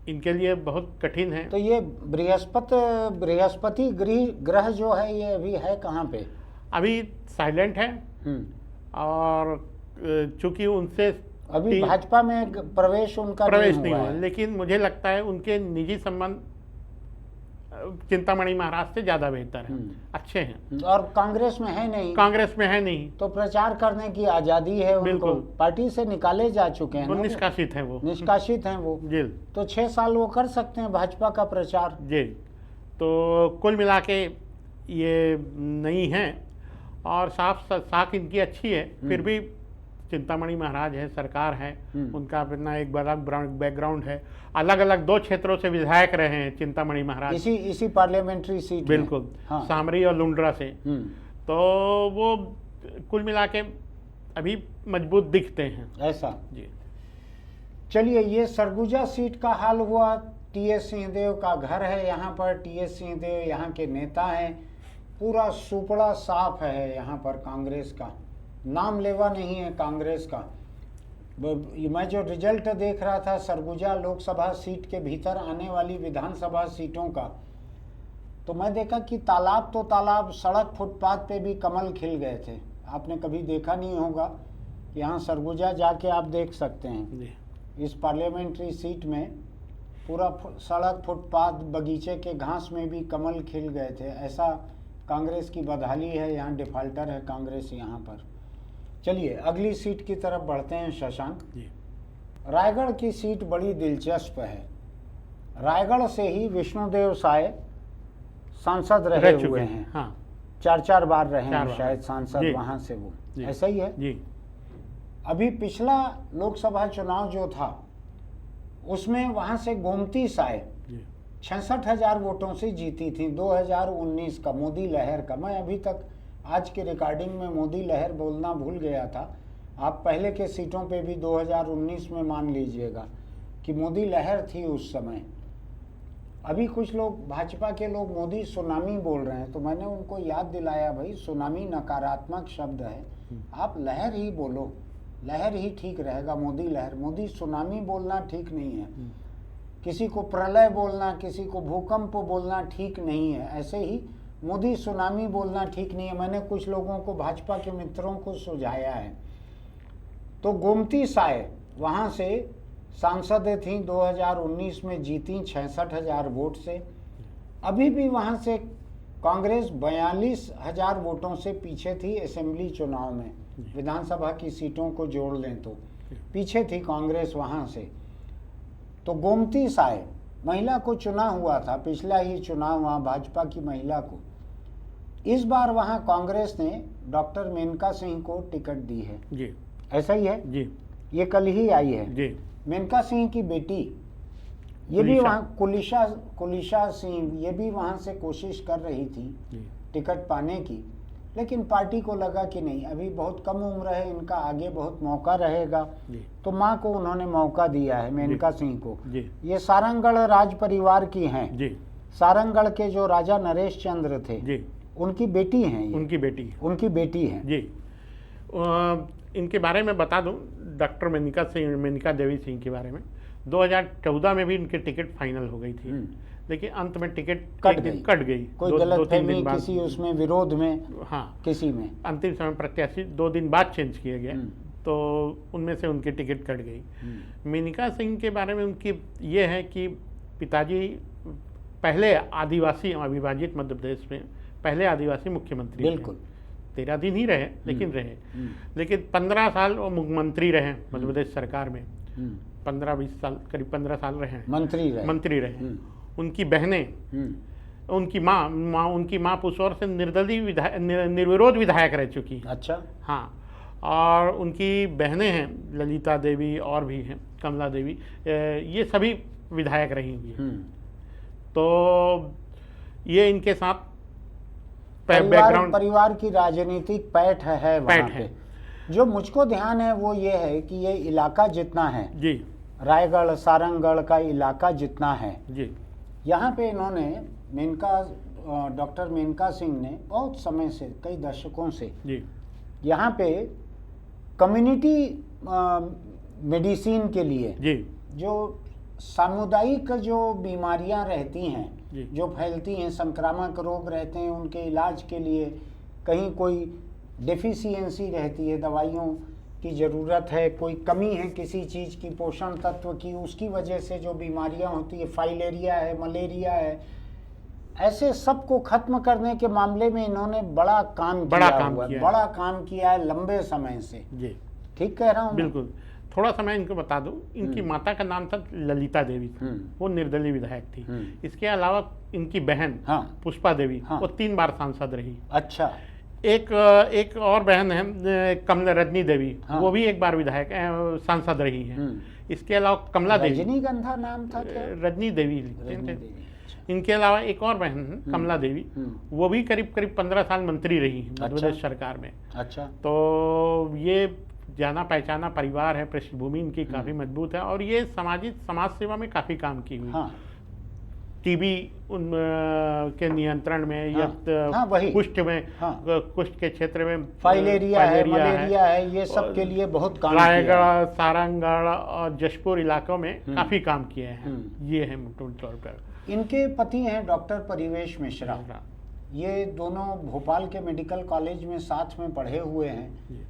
इनके लिए बहुत कठिन है। तो ये बृहस्पति ग्रह जो है ये अभी है कहाँ पे? अभी साइलेंट है। और चूंकि उनसे अभी भाजपा में प्रवेश नहीं हुआ है। लेकिन मुझे लगता है उनके निजी संबंध चिंतामणि महाराज से ज्यादा बेहतर है, अच्छे हैं। और कांग्रेस में है नहीं, तो प्रचार करने की आजादी है उनको। पार्टी से निकाले जा चुके हैं, निष्कासित हैं वो जी। तो 6 साल वो कर सकते हैं भाजपा का प्रचार जी। तो कुल मिला के ये नहीं है और साख इनकी अच्छी है। फिर भी चिंतामणि महाराज है, सरकार है, उनका अपना एक बड़ा बैकग्राउंड है। अलग अलग 2 क्षेत्रों से विधायक रहे हैं चिंतामणि महाराज, इसी पार्लियामेंट्री सीट बिल्कुल, सामरी और लुंड्रा से। तो वो कुल मिला के अभी मजबूत दिखते हैं ऐसा जी। चलिए, ये सरगुजा सीट का हाल हुआ। टी.एस. सिंहदेव का घर है यहाँ पर, टी.एस. सिंहदेव यहाँ के नेता हैं। पूरा सुपड़ा साफ है यहाँ पर कांग्रेस का, नाम लेवा नहीं है कांग्रेस का। मैं जो रिजल्ट देख रहा था सरगुजा लोकसभा सीट के भीतर आने वाली विधानसभा सीटों का, तो मैं देखा कि तालाब तो तालाब, सड़क फुटपाथ पे भी कमल खिल गए थे। आपने कभी देखा नहीं होगा, यहाँ सरगुजा जाके आप देख सकते हैं। इस पार्लियामेंट्री सीट में पूरा सड़क फुटपाथ, बगीचे के घास में भी कमल खिल गए थे। ऐसा कांग्रेस की बदहाली है, यहाँ डिफाल्टर है कांग्रेस यहाँ पर। चलिए अगली सीट की तरफ बढ़ते हैं शशांक। रायगढ़ की सीट बड़ी दिलचस्प है। रायगढ़ से ही विष्णुदेव साय सांसद रहे हुए हैं। 4 बार रहे हैं शायद सांसद वहां से वो, ऐसा ही है जी। अभी पिछला लोकसभा चुनाव जो था उसमें वहां से गोमती साय 66,000 वोटों से जीती थी 2019 का मोदी लहर का। मैं अभी तक आज के रिकॉर्डिंग में मोदी लहर बोलना भूल गया था। आप पहले के सीटों पे भी 2019 में मान लीजिएगा कि मोदी लहर थी उस समय। अभी कुछ लोग भाजपा के लोग मोदी सुनामी बोल रहे हैं, तो मैंने उनको याद दिलाया, भाई सुनामी नकारात्मक शब्द है, आप लहर ही बोलो, लहर ही ठीक रहेगा। मोदी लहर, मोदी सुनामी बोलना ठीक नहीं है। किसी को प्रलय बोलना, किसी को भूकंप बोलना ठीक नहीं है। ऐसे ही मोदी सुनामी बोलना ठीक नहीं है। मैंने कुछ लोगों को, भाजपा के मित्रों को सुझाया है। तो गोमती साय वहां से सांसद थी, 2019 में जीती 66,000 वोट से। अभी भी वहां से कांग्रेस 42,000 वोटों से पीछे थी असेंबली चुनाव में। विधानसभा की सीटों को जोड़ लें तो पीछे थी कांग्रेस वहां से। तो गोमती साय महिला को चुना हुआ था, पिछला ही चुनाव वहाँ भाजपा की महिला को। इस बार वहाँ कांग्रेस ने डॉक्टर मेनका सिंह को टिकट दी है जी। ऐसा ही है जी। ये कल ही आई है जी। मेनका सिंह की बेटी, ये भी वहाँ कुलिशा सिंह, ये भी वहाँ से कोशिश कर रही थी टिकट पाने की, लेकिन पार्टी को लगा कि नहीं, अभी बहुत कम उम्र है इनका, आगे बहुत मौका रहेगा, तो माँ को उन्होंने मौका दिया है मेनका सिंह को। ये सारंगगढ़ राज परिवार की हैं। सारंगगढ़ के जो राजा नरेश चंद्र थे उनकी बेटी हैं। उनकी बेटी हैं जी। इनके बारे में बता दूं, डॉक्टर मेनका देवी सिंह के बारे में 2014 में भी इनकी टिकट फाइनल हो गई थी, लेकिन अंत में टिकट कट गई। कोई गलतफहमी किसी उसमें विरोध में, किसी में अंतिम समय प्रत्याशी 2 दिन बाद चेंज किया गया, तो उनमें से उनकी टिकट कट गई। मेनका सिंह के बारे में उनकी ये है कि पिताजी पहले आदिवासी अविभाजित मध्य प्रदेश में पहले आदिवासी मुख्यमंत्री। बिल्कुल। 13 दिन ही रहे, लेकिन रहे। लेकिन 15 साल वो मुख्यमंत्री रहे मध्य प्रदेश सरकार में। 15-20 साल, करीब 15 साल रहे, मंत्री रहे। उनकी बहनें, उनकी माँ पुसौर से निर्विरोध विधायक रह चुकी हैं। अच्छा। हाँ, और उनकी बहनें हैं ललिता देवी और भी हैं कमला देवी, ये सभी विधायक रही हुई हैं। तो ये इनके साथ परिवार की राजनीतिक पैठ है वहाँ पे। जो मुझको ध्यान है वो ये है कि ये इलाका जितना है जी, रायगढ़ सारंगगढ़ का इलाका जितना है जी, यहाँ पे इन्होंने डॉक्टर मेनका सिंह ने बहुत समय से, कई दशकों से जी, यहाँ पे कम्युनिटी मेडिसिन के लिए जी, जो सामुदायिक जो बीमारियां रहती हैं जो फैलती हैं, संक्रामक रोग रहते हैं, उनके इलाज के लिए कहीं कोई डेफिशिएंसी रहती है, दवाइयों की ज़रूरत है, कोई कमी है किसी चीज़ की, पोषण तत्व की, उसकी वजह से जो बीमारियां होती है, फाइलेरिया है, मलेरिया है, ऐसे सबको खत्म करने के मामले में इन्होंने बड़ा काम किया है लंबे समय से। जी, ठीक कह रहा हूँ? बिल्कुल। थोड़ा सा मैं इनको बता दूं, इनकी माता का नाम था ललिता देवी, वो निर्दलीय विधायक थी। इसके अलावा इनकी बहन पुष्पा देवी, वो 3 बार सांसद रही। अच्छा। एक और बहन है कमला रजनी देवी, वो भी 1 बार विधायक सांसद रही है। इसके अलावा कमला देवी, रजनीगंधा नाम था क्या? रजनी देवी लिखते थे। इनके अलावा एक और बहन है कमला देवी, वो भी करीब 15 साल मंत्री रही मध्य प्रदेश सरकार में। अच्छा। तो ये जाना पहचाना परिवार है, पृष्ठभूमि इनकी काफ़ी मजबूत है, और ये समाज सेवा में काफ़ी काम की हुई। टीबी के नियंत्रण में या कुष्ठ में, कुष्ठ के क्षेत्र में फाइलेरिया है, मलेरिया है, ये सब के लिए बहुत काम किया है। रायगढ़ सारंगगढ़ और जशपुर इलाकों में काफ़ी काम किए हैं। ये है मोटे तौर पर। इनके पति हैं डॉक्टर परिवेश मिश्रा। ये दोनों भोपाल के मेडिकल कॉलेज में साथ में पढ़े हुए हैं।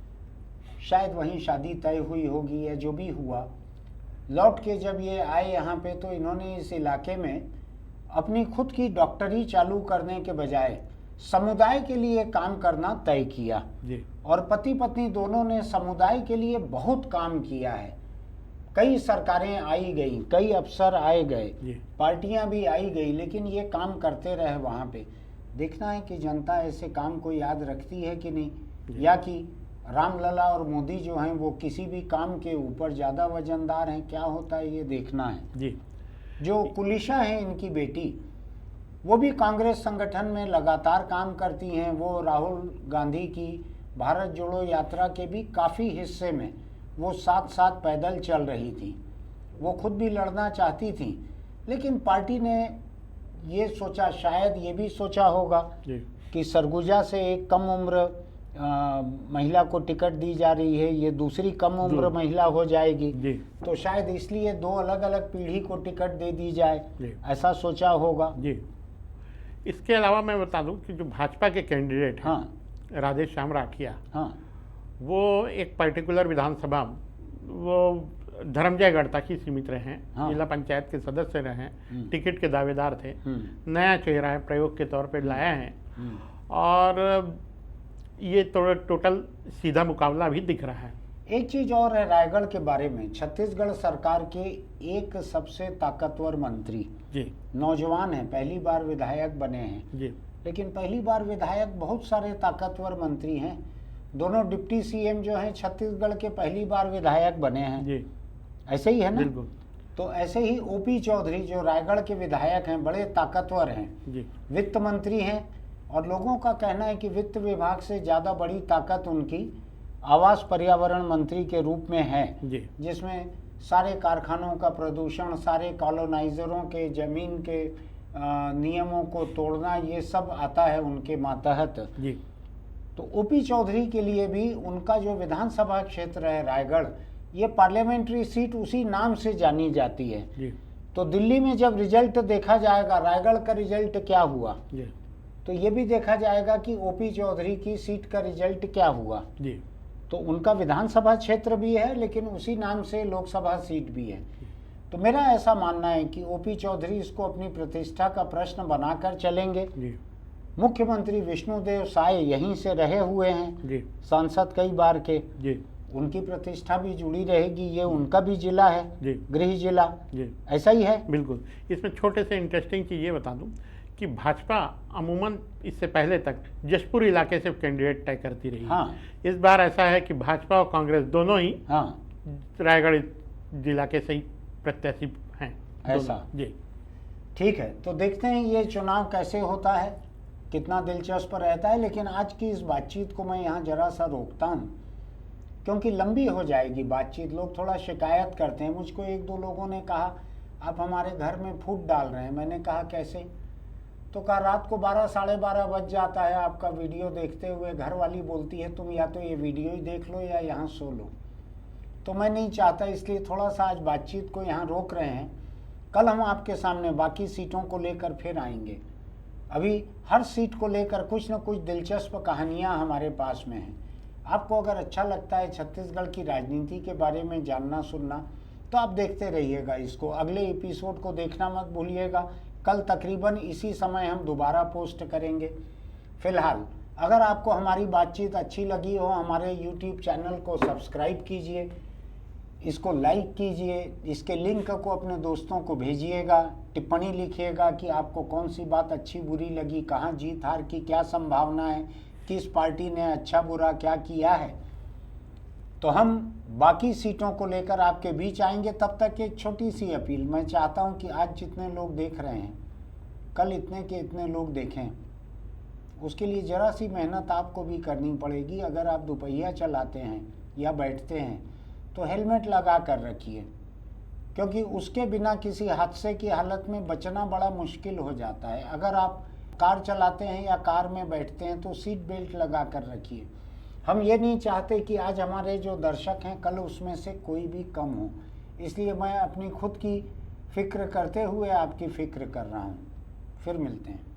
शायद वहीं शादी तय हुई होगी या जो भी हुआ। लौट के जब ये आए यहाँ पे तो इन्होंने इस इलाके में अपनी खुद की डॉक्टरी चालू करने के बजाय समुदाय के लिए काम करना तय किया जी। और पति पत्नी दोनों ने समुदाय के लिए बहुत काम किया है। कई सरकारें आई गई, कई अफसर आए गए, पार्टियां भी आई गई, लेकिन ये काम करते रहे वहाँ पे। देखना है कि जनता ऐसे काम को याद रखती है कि नहीं, या कि रामलला और मोदी जो हैं वो किसी भी काम के ऊपर ज़्यादा वजनदार हैं, क्या होता है ये देखना है जी। जो कुलिशा है इनकी बेटी, वो भी कांग्रेस संगठन में लगातार काम करती हैं। वो राहुल गांधी की भारत जोड़ो यात्रा के भी काफ़ी हिस्से में वो साथ साथ पैदल चल रही थी। वो खुद भी लड़ना चाहती थी, लेकिन पार्टी ने ये सोचा, शायद ये भी सोचा होगा कि सरगुजा से एक कम उम्र महिला को टिकट दी जा रही है, ये दूसरी कम उम्र महिला हो जाएगी, तो शायद इसलिए 2 अलग अलग पीढ़ी को टिकट दे दी जाए, ऐसा सोचा होगा जी। इसके अलावा मैं बता दूं कि जो भाजपा के कैंडिडेट हैं राधेश्याम राठिया, वो एक पर्टिकुलर विधानसभा, वो धर्मजयगढ़ तक ही सीमित रहे हैं। जिला पंचायत के सदस्य रहे, टिकट के दावेदार थे। नया चेहरा है, प्रयोग के तौर पे लाया है, और ये टोटल सीधा मुकाबला भी दिख रहा है। एक चीज और है रायगढ़ के बारे में, छत्तीसगढ़ सरकार के एक सबसे ताकतवर मंत्री जी, नौजवान हैं, पहली बार विधायक बने हैं जी, लेकिन पहली बार विधायक बहुत सारे ताकतवर मंत्री हैं। दोनों डिप्टी सीएम जो हैं छत्तीसगढ़ के पहली बार विधायक बने हैं जी। ऐसे ही है ना? बिल्कुल। तो ऐसे ही ओपी चौधरी जो रायगढ़ के विधायक हैं, बड़े ताकतवर हैं जी, वित्त मंत्री हैं, और लोगों का कहना है कि वित्त विभाग से ज़्यादा बड़ी ताकत उनकी आवास पर्यावरण मंत्री के रूप में है, जिसमें सारे कारखानों का प्रदूषण, सारे कॉलोनाइजरों के जमीन के नियमों को तोड़ना, ये सब आता है उनके मातहत। तो ओपी चौधरी के लिए भी उनका जो विधानसभा क्षेत्र है रायगढ़, ये पार्लियामेंट्री सीट उसी नाम से जानी जाती है। तो दिल्ली में जब रिजल्ट देखा जाएगा, रायगढ़ का रिजल्ट क्या हुआ, तो ये भी देखा जाएगा कि ओपी चौधरी की सीट का रिजल्ट क्या हुआ। तो उनका विधानसभा क्षेत्र भी है, लेकिन उसी नाम से लोकसभा सीट भी है। तो मेरा ऐसा मानना है कि ओपी चौधरी इसको अपनी प्रतिष्ठा का प्रश्न बनाकर चलेंगे। जी। मुख्यमंत्री विष्णुदेव साय यहीं से रहे हुए हैं जी। सांसद कई बार के। जी। उनकी प्रतिष्ठा भी जुड़ी रहेगी, ये उनका भी जिला है, जी। गृह जिला। जी। ऐसा ही है। बिल्कुल। इसमें छोटे से इंटरेस्टिंग चीज़ ये बता दूं कि भाजपा अमूमन इससे पहले तक जशपुर इलाके से कैंडिडेट तय करती रही। हाँ। इस बार ऐसा है कि भाजपा और कांग्रेस दोनों ही हाँ। रायगढ़ जिला के सही प्रत्याशी हैं। ऐसा। जी। ठीक है, तो देखते हैं ये चुनाव कैसे होता है, कितना दिलचस्प रहता है। लेकिन आज की इस बातचीत को मैं यहाँ जरा सा रोकता हूँ, क्योंकि लंबी हो जाएगी बातचीत। लोग थोड़ा शिकायत करते हैं। मुझको एक दो लोगों ने कहा आप हमारे घर में फूट डाल रहे हैं। मैंने कहा कैसे? तो कहा रात को 12 साढ़े 12 बज जाता है आपका वीडियो देखते हुए, घर वाली बोलती है तुम या तो ये वीडियो ही देख लो या यहाँ सो लो। तो मैं नहीं चाहता, इसलिए थोड़ा सा आज बातचीत को यहाँ रोक रहे हैं। कल हम आपके सामने बाकी सीटों को लेकर फिर आएंगे। अभी हर सीट को लेकर कुछ न कुछ दिलचस्प कहानियाँ हमारे पास में हैं। आपको अगर अच्छा लगता है छत्तीसगढ़ की राजनीति के बारे में जानना सुनना, तो आप देखते रहिएगा इसको। अगले एपिसोड को देखना मत भूलिएगा। कल तकरीबन इसी समय हम दोबारा पोस्ट करेंगे। फिलहाल अगर आपको हमारी बातचीत अच्छी लगी हो, हमारे यूट्यूब चैनल को सब्सक्राइब कीजिए, इसको लाइक कीजिए, इसके लिंक को अपने दोस्तों को भेजिएगा, टिप्पणी लिखिएगा कि आपको कौन सी बात अच्छी बुरी लगी, कहाँ जीत हार की क्या संभावना है, किस पार्टी ने अच्छा बुरा क्या किया है। तो हम बाकी सीटों को लेकर आपके बीच आएंगे। तब तक एक छोटी सी अपील, मैं चाहता हूं कि आज जितने लोग देख रहे हैं कल इतने के इतने लोग देखें। उसके लिए ज़रा सी मेहनत आपको भी करनी पड़ेगी। अगर आप दोपहिया चलाते हैं या बैठते हैं तो हेलमेट लगा कर रखिए, क्योंकि उसके बिना किसी हादसे की हालत में बचना बड़ा मुश्किल हो जाता है। अगर आप कार चलाते हैं या कार में बैठते हैं तो सीट बेल्ट लगा कर रखिए। हम ये नहीं चाहते कि आज हमारे जो दर्शक हैं कल उसमें से कोई भी कम हो, इसलिए मैं अपनी खुद की फ़िक्र करते हुए आपकी फ़िक्र कर रहा हूँ। फिर मिलते हैं।